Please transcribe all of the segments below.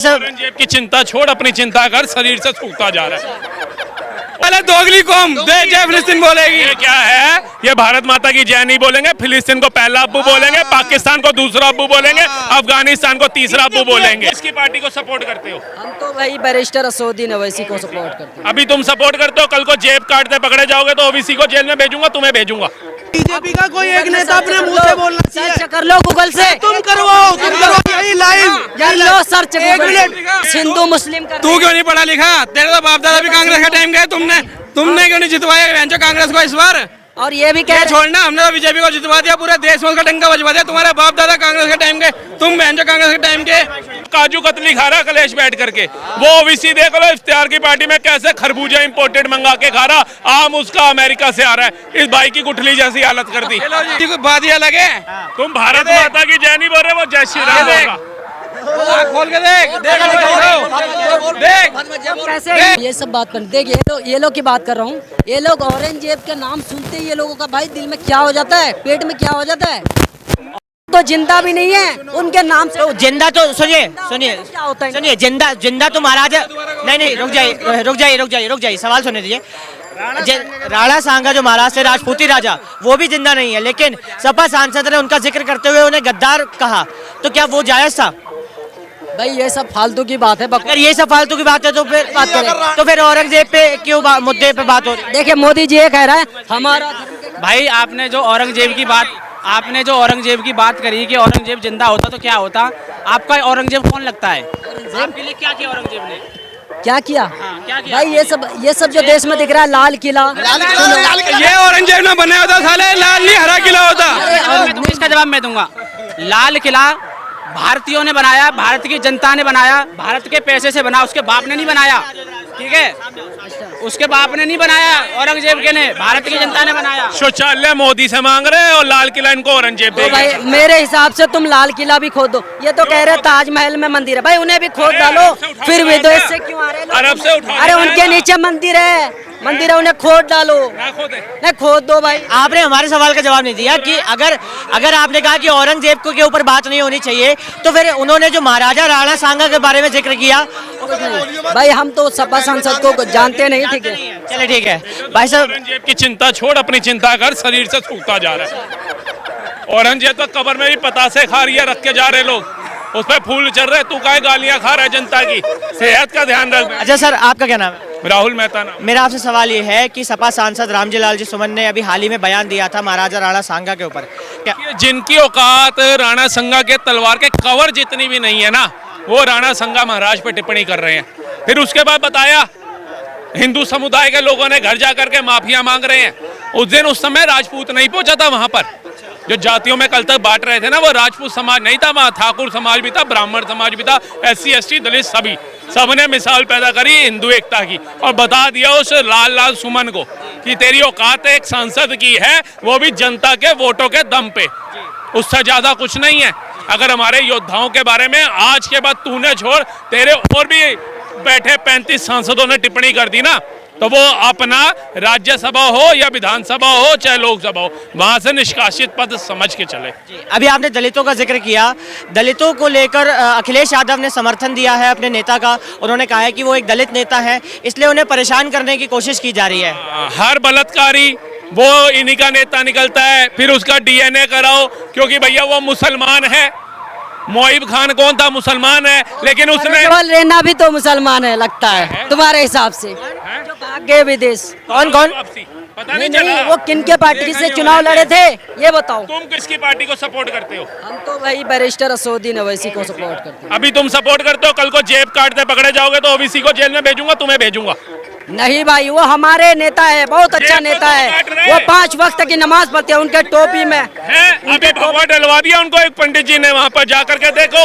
औरंगजेब की चिंता छोड़, अपनी चिंता कर, शरीर से सूखता जा रहा है। पहले दोगली कौम जय फिलिस्तीन बोलेगी। ये क्या है? ये भारत माता की जय नहीं बोलेंगे, फिलिस्तीन को पहला अब्बू बोलेंगे, पाकिस्तान को दूसरा अब्बू बोलेंगे, अफगानिस्तान को तीसरा अब्बू बोलेंगे। किसकी पार्टी को सपोर्ट करते हो? हम तो भाई बैरिस्टर असदुद्दीन ओवैसी को सपोर्ट करते हैं। अभी तुम सपोर्ट करते हो, कल को जेब काटते पकड़े जाओगे तो ओबीसी को जेल में भेजूंगा, तुम्हें भेजूंगा। बीजेपी का कोई एक नेता अपने मुंह से बोलना चाहिए। सर्च कर लो गूगल से, तुम करवाओ यही लाइव कर लो सर्च। हिंदू मुस्लिम का तू क्यों नहीं पढ़ा लिखा? तेरे तो बाप दादा भी कांग्रेस का टाइम गए, तुमने क्यों नहीं जितवाया कांग्रेस को इस बार? और ये भी कह छोड़ना, हमने तो बीजेपी को जितवा दिया, पूरे देश में उसका डंका बजवा दिया। तुम्हारे बाप दादा कांग्रेस के टाइम के, तुम कांग्रेस के टाइम के काजू कतली खा रहा कलेश बैठ करके। वो ओबीसी देख लो इफ्तियार की पार्टी में कैसे खरबूजा इंपोर्टेड मंगा के खा रहा, आम उसका अमेरिका से आ रहा है। इस भाई की गुठली जैसी हालत कर दी। बात ये अलग है, तुम भारत माता की जय नहीं बोल रहे, वो जय श्री राम होगा। खोल के देख कैसे ये सब बात कर। देखिए ये लोग की बात कर रहा हूँ। ये लोग औरंगजेब के नाम सुनते ही ये लोगों का भाई दिल में क्या हो जाता है, पेट में क्या हो जाता है। तो जिंदा भी नहीं है उनके नाम से। तो जिंदा तो सुनिए क्या होता है? सुनिए, जिंदा तो महाराजा नहीं, रुक जाइए, सवाल सुनने दीजिए। राणा सांगा जो महाराज थे, राजपूती राजा, वो भी जिंदा नहीं है, लेकिन सपा सांसद ने उनका जिक्र करते हुए उन्हें गद्दार कहा, तो क्या वो जायज था? भाई ये सब फालतू की बात है। अगर ये सब फालतू की बात है तो फिर बात करें, तो फिर औरंगजेब पे क्यों मुद्दे पे बात हो रही है? देखिए मोदी जी ये कह रहा है हमारा भाई आपने जो औरंगजेब की बात करी कि औरंगजेब जिंदा होता तो क्या होता, आपका औरंगजेब कौन लगता है? आपके लिए क्या किया औरंगजेब ने? क्या किया? क्या किया? भाई ये सब जो देश में दिख रहा है, लाल किला, ये औरंगजेब ने बनाया होता, साले लाल नहीं हरा किला होता। इसका जवाब मैं दूंगा। लाल किला भारतीयों ने बनाया, भारत की जनता ने बनाया, भारत के पैसे से बना, उसके बाप ने नहीं बनाया। ठीक है, उसके बाप ने नहीं बनाया, औरंगजेब के ने, भारत की जनता ने बनाया। शौचालय मोदी से मांग रहे हैं और लाल किला इनको औरंगजेब तो भाई मेरे हिसाब से तुम लाल किला भी खोद दो। ये तो कह रहे ताजमहल में मंदिर है, भाई उन्हें भी खोद डालो। फिर विदेश से क्यों आ रहे हैं? अरब से उठा, अरे उनके नीचे मंदिर है, उन्हें खोद डालो। नहीं खोद दो भाई। आपने हमारे सवाल का जवाब नहीं दिया कि अगर आपने कहा कि औरंगजेब के ऊपर बात नहीं होनी चाहिए, तो फिर उन्होंने जो महाराजा राणा सांगा के बारे में जिक्र किया। भाई हम तो सपा सांसद को जानते नहीं। ठीक है, चले ठीक है भाई साहब। औरंगजेब की चिंता छोड़, अपनी चिंता कर, शरीर से सूखता जा रहा है। औरंगजेब तो कब्र में भी पतासे खा रही है, रख के जा रहे लोग, उस पर फूल चल रहे, तू काहे गालियां खा रहा है? जनता की सेहत का ध्यान रख। अच्छा सर, आपका क्या नाम है? राहुल मेहता नाम। मेरा आपसे सवाल ये है कि सपा सांसद रामजी लाल जी सुमन ने अभी हाल ही में बयान दिया था महाराजा राणा सांगा के ऊपर, क्या जिनकी औकात राणा संगा के तलवार के कवर जितनी भी नहीं है ना, वो राणा संगा महाराज पे टिप्पणी कर रहे हैं। फिर उसके बाद बताया हिंदू समुदाय के लोगों ने घर जा करके माफिया मांग रहे हैं। उस दिन उस समय राजपूत नहीं पहुंचा था वहां पर, जो जातियों में कल तक बांट रहे थे ना, वो राजपूत समाज नहीं था, वहां ठाकुर समाज भी था, ब्राह्मण समाज भी था, SC ST दलित सभी, सबने मिसाल पैदा करी हिंदू एकता की और बता दिया उस लाल सुमन को कि तेरी औकात एक सांसद की है, वो भी जनता के वोटों के दम पे, उससे ज्यादा कुछ नहीं है। अगर हमारे योद्धाओं के बारे में आज के बाद तूने छोड़, तेरे और भी बैठे 35 सांसदों ने टिप्पणी कर दी ना, तो वो अपना राज्यसभा हो या विधानसभा हो चाहे लोकसभा हो, वहां से निष्कासित पद समझ के चले। अभी आपने दलितों का जिक्र किया, दलितों को लेकर अखिलेश यादव ने समर्थन दिया है अपने नेता का। उन्होंने कहा है कि वो एक दलित नेता है, इसलिए उन्हें परेशान करने की कोशिश की जा रही है। हर बलात्कारी वो इन्हीं का नेता निकलता है, फिर उसका DNA कराओ, क्योंकि भैया वो मुसलमान है। मोइब खान कौन था? मुसलमान है, लेकिन उसने रेना भी तो मुसलमान है लगता है तुम्हारे हिसाब से, जो भाग गए विदेश। कौन पता नहीं चला वो किनके पार्टी से चुनाव लड़े थे ये बताओ। तुम किसकी पार्टी को सपोर्ट करते हो? हम तो भाई बैरिस्टर असदुद्दीन ओवैसी को सपोर्ट करते हैं। अभी तुम सपोर्ट करते हो, कल को जेब काटते पकड़े जाओगे तो ओबीसी को जेल में भेजूंगा, तुम्हें भेजूंगा। नहीं भाई, वो हमारे नेता है, बहुत अच्छा नेता है, वो 5 वक्त की नमाज पढ़ते हैं, उनके टोपी में है। अभी भगवा डलवा दिया उनको एक पंडित जी ने, वहाँ पर जा करके देखो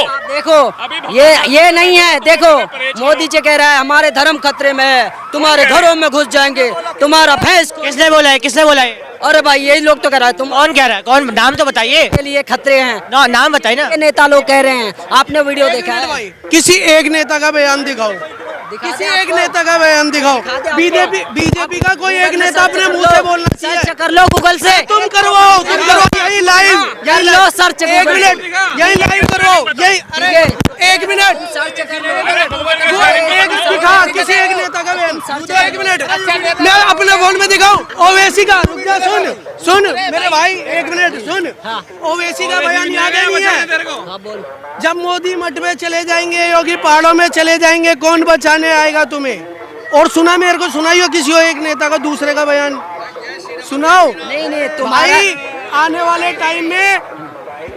ये नहीं है। देखो मोदी जी कह रहा है हमारे धर्म खतरे में है, तुम्हारे घरों में घुस जाएंगे, तुम्हारा भैंस। किसने बोला है? अरे भाई यही लोग तो कह रहा है। तुम कौन कह रहा है? कौन? नाम तो बताइए। के लिए खतरे हैं, नाम बताइए ना। नेता लोग कह रहे हैं, आपने वीडियो देखा है? किसी एक नेता का बयान दिखाओ किसी एक नेता का बयान दिखाओ। बीजेपी का कोई एक नेता अपने मुंह से बोलना चाहिए। सर्च कर लो गूगल से। तुम करो यही लाइव, कर लो सर्च। एक मिनट, यही लाइव करो, यही। अरे एक मिनट, एक दिखा किसी एक नेता का बयान। एक मिनट, मैं अपने फोन में दिखाऊं ओवैसी का। रुक जा, सुन मेरे भाई, एक मिनट सुन। ओवैसी का बयान याद है नहीं है? जब मोदी मठ में चले जाएंगे, योगी पहाड़ों में चले जाएंगे, कौन बचाने आएगा तुम्हें? और सुना, मेरे को सुनाइयो किसी एक नेता का दूसरे का बयान सुनाओ। नहीं तुम्हारा भाई आने वाले टाइम में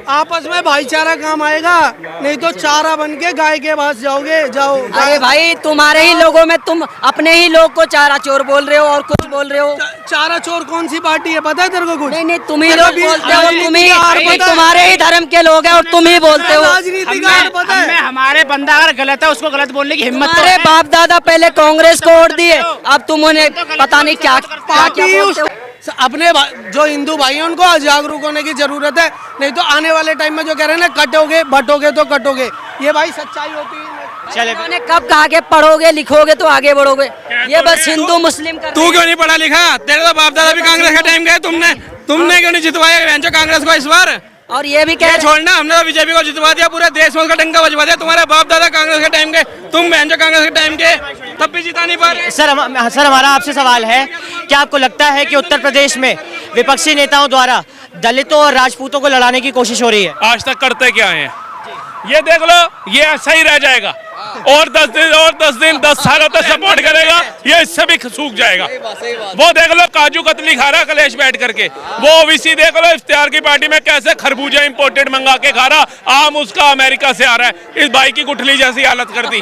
आपस में भाईचारा काम आएगा, नहीं तो चारा बन के गाय के पास जाओगे। जाओ। अरे भाई तुम्हारे ही लोगों में तुम अपने ही लोग को चारा चोर बोल रहे हो और कुछ बोल रहे हो। चारा चोर कौन सी पार्टी है पता है तेरे को कुछ? नहीं तुम ही लोग बोलते हो, तुम्हारे ही धर्म के लोग हैं और तुम ही बोलते हो। राजनीति का पता है? हमारे बंदा अगर गलत है उसको गलत बोलने की हिम्मत तो अरे है। बाप दादा पहले कांग्रेस को वोट दिए, अब तुम उन्हें पता नहीं क्या पार्टी बोलते हो। अपने जो हिंदू भाई हैं उनको जागरूक होने की जरूरत है, नहीं तो आने वाले टाइम में जो कह रहे हैं ना, कटोगे बटोगे तो कटोगे, ये भाई सच्चाई होती है। चले उन्होंने कब कहा कि पढ़ोगे लिखोगे तो आगे बढ़ोगे? ये बस हिंदू मुस्लिम का। तू क्यों नहीं पढ़ा लिखा? तेरे तो बाप दादा भी कांग्रेस के टाइम गए। तुमने क्यों नहीं जितवाया कांग्रेस को इस बार? और ये भी कह छोड़ना, हमने तो बीजेपी को जितवा दिया, पूरे देश में उसका डंका बजवा दिया। तुम्हारे बाप दादा कांग्रेस के टाइम के, तुम कांग्रेस के टाइम के, तब भी जिता नहीं पा रहे। सर हमारा आपसे सवाल है, क्या आपको लगता है कि उत्तर प्रदेश में विपक्षी नेताओं द्वारा दलितों और राजपूतों को लड़ाने की कोशिश हो रही है? आज तक करते क्या है? ये देख लो, ये ऐसा ही रह जाएगा। और 10 दिन 10 सालों तक सपोर्ट करेगा, ये इससे भी सूख जाएगा। वो देख लो काजू कतली खा रहा कलेश बैठ करके। वो ओबीसी देख लो इफ्तियार की पार्टी में कैसे खरबूजा इंपोर्टेड मंगा के खा रहा, आम उसका अमेरिका से आ रहा है। इस भाई की गुठली जैसी हालत कर दी।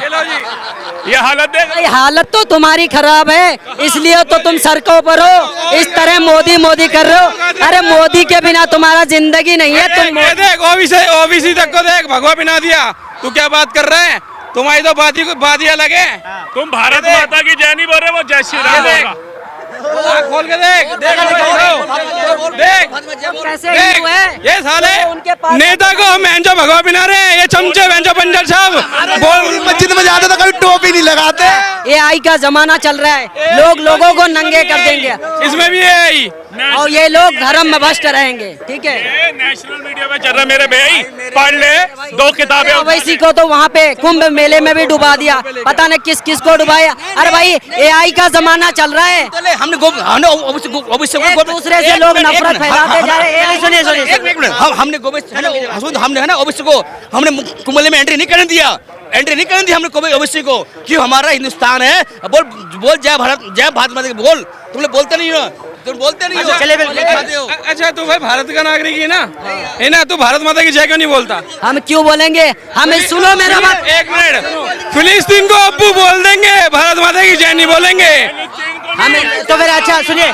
ये हालत देख लो। हालत तो तुम्हारी खराब है, इसलिए तो तुम सड़कों पर हो, इस तरह मोदी कर रहे हो। अरे मोदी के बिना तुम्हारा जिंदगी नहीं है। तुम देख ओबीसी तक को देख, भगवा बिना दिया। तू क्या बात कर रहा है? तुम्हारी तो बात ही अलग है। तुम भारत माता की जय नहीं बोल रहे, वो जय श्री राम होगा। खोल के देख कैसे हिंदू है? ये साले नेता को महंजो भगवा बिना रहे हैं, ये चमचे महंजो पंजर साहब। मस्जिद में जाते तो कभी टोपी नहीं लगाते। AI का जमाना चल रहा है, लोग लोगों को नंगे कर देंगे इसमें भी है और ये लोग धर्म में भ्रष्ट रहेंगे। ठीक है, ये नेशनल मीडिया में चल रहा है मेरे भाई, पढ़ ले 2 किताबें। ओवैसी को तो वहाँ पे कुंभ मेले में भी डुबा दिया, पता नहीं किस किस को डुबाया। अरे भाई AI का जमाना चल रहा है, हमने एक दूसरे से लोग नफरत फैलाते जा रहे हैं। सुनिए हमने है ना ओबीसी को हमने कुंभ मेले में एंट्री नहीं करने दिया हमने ओबीसी को। क्यों? हमारा हिंदुस्तान है। बोल जय भारत माता की बोल। तुम लोग बोलते नहीं हो, तुम बोलते नहीं हो। चले अच्छा तू भाई भारत का नागरिक है ना, तू भारत माता की जय क्यों नहीं बोलता? हम क्यों बोलेंगे? हमें सुनो मेरा बात। एक मिनट, फिलिस्तीन को अब्बू बोल देंगे, भारत माता की जय नहीं बोलेंगे। हमें तो फिर अच्छा सुनिए,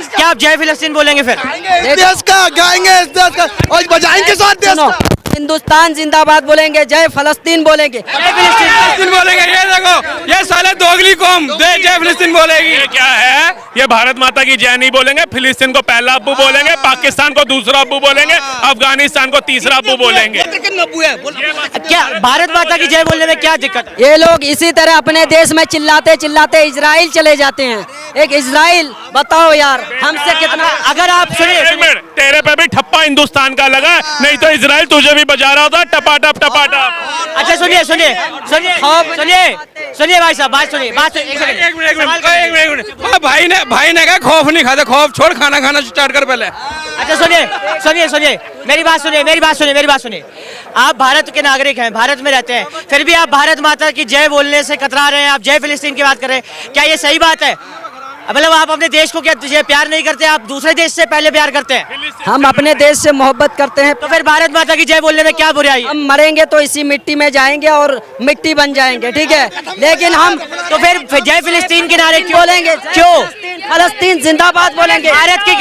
क्या आप जय फिलिस्तीन बोलेंगे फिर? देश का गाएंगे, देश का और बजाएंगे साथ देश सुनो, का। हिंदुस्तान जिंदाबाद बोलेंगे, जय फलस्तीन बोलेंगे। फिलिस्तीन बोलेंगे। ये देखो, ये साले दोगली कौम जय फिलिस्तीन बोलेगी। ये क्या है? ये भारत माता की जय नहीं बोलेंगे, फिलिस्तीन को पहला अब्बू बोलेंगे, पाकिस्तान को दूसरा अब्बू बोलेंगे, अफगानिस्तान को तीसरा अब्बू बोलेंगे। क्या भारत माता की जय बोलने में क्या दिक्कत है? ये लोग इसी तरह अपने देश में चिल्लाते चिल्लाते इजराइल चले जाते हैं। एक इजराइल बताओ यार, हमसे कितना। अगर आप सुनिए एक मिनट, तेरे पे भी ठप्पा हिंदुस्तान का लगा, नहीं तो इजराइल तुझे भी बजा रहा होता टपाटप। अच्छा सुनिए भाई साहब, बात सुनिए एक मिनट। भाई ने कहा खौफ नहीं खाते, खौफ छोड़, खाना स्टार्ट कर पहले। अच्छा सुनिए, मेरी बात सुनिए। आप भारत के नागरिक हैं, भारत में रहते हैं, फिर भी आप भारत माता की जय बोलने से कतरा रहे हैं, आप जय फिलिस्तीन की बात कर रहे हैं। क्या ये सही बात है? मतलब आप अपने देश को क्या प्यार नहीं करते, आप दूसरे देश से पहले प्यार करते हैं? हम अपने देश से मोहब्बत करते हैं, तो फिर भारत माता की जय बोलने में क्या बुराई है? हम मरेंगे तो इसी मिट्टी में जाएंगे और मिट्टी बन जाएंगे। ठीक है, लेकिन हम तो फिर जय फिलिस्तीन के नारे क्यों बोलेंगे? क्यों? फलस्तीन जिंदाबाद बोलेंगे, भारत की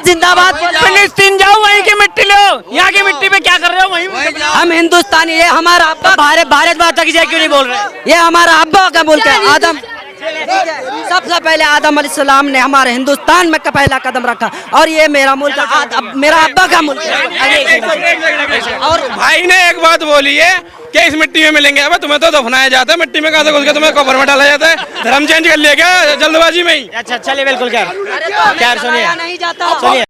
जिंदाबाद। फिलिस्तीन जाओ, वहीं की मिट्टी लो, यहाँ की मिट्टी पे क्या कर रहे हो? वहीं हम हिंदुस्तानी, ये हमारा अब्बा। भारत माता की जय क्यों नहीं बोल रहे? ये हमारा अब्बा का मुल्क है। आदम सबसे पहले आदम अलैहिस्सलाम ने हमारे हिंदुस्तान में पहला कदम रखा, और ये मेरा मुल्क मेरा अब्बा का मुल्क है। और भाई ने एक बात बोली है, क्या इस मिट्टी में मिलेंगे? अब तुम्हें तो दफनाया जाता है मिट्टी में, कहाँ से घुस के तुम्हें कब्र में डाला जाता है? धर्म चेंज कर लिया क्या जल्दबाजी में ही? अच्छा चलिए बिल्कुल खैर सुनिए नहीं जाता सुनिए